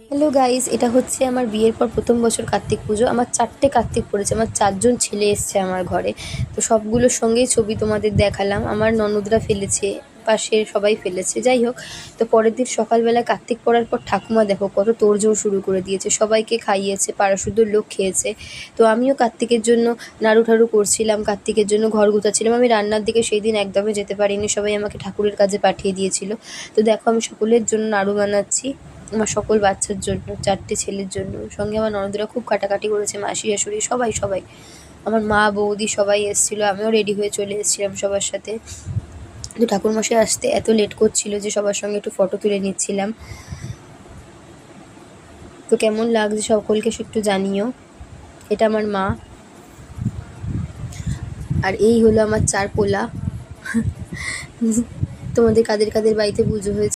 Hello guys, এটা হচ্ছে আমার বিয়ের পর প্রথম বছর কার্তিক পুজো। আমার 4টে কার্তিক পড়েছে, আমার 4জন ছেলে এসছে আমার ঘরে। তো সবগুলোর সঙ্গেই ছবি তোমাদের দেখালাম। আমার ননদরা ফেলেছে, পাশের সবাই ফেলেছে, যাই হোক। তো পরের দিন সকালবেলা কার্তিক পড়ার পর ঠাকুমা দেখো কত তোড়জোড় শুরু করে দিয়েছে, সবাইকে খাইয়েছে, পাড়াসুদ্ধর লোক খেয়েছে। তো আমিও কার্তিকের জন্য নাড়ু ঠাড়ু করছিলাম, কার্তিকের জন্য ঘর গুছাচ্ছিলাম। আমি রান্নার দিকে সেই দিন একদমই যেতে পারিনি, সবাই আমাকে ঠাকুরের কাজে পাঠিয়ে দিয়েছিল। তো দেখো আমি সকলের জন্য নাড়ু বানাচ্ছি, আমার সকল বাচ্চার জন্য, 4টে ছেলের জন্য। সঙ্গে আমার ননদরা খুব কাটাকাটি করেছে, মাসি শাশুড়ি সবাই সবাই, আমার মা বৌদি সবাই এসেছিলো, আমিও রেডি হয়ে চলে এসেছিলাম সবার সাথে। তো ঠাকুরমশাই আসতে এত লেট করছিল যে সবার সঙ্গে একটু ফটো তুলে নিচ্ছিলাম। তো কেমন লাগছে সকলকে একটু জানিও। এটা আমার মা, আর এই হলো আমার 4 পোলা। তোমাদের কাদের কাদের বাড়িতে পুজো হয়েছে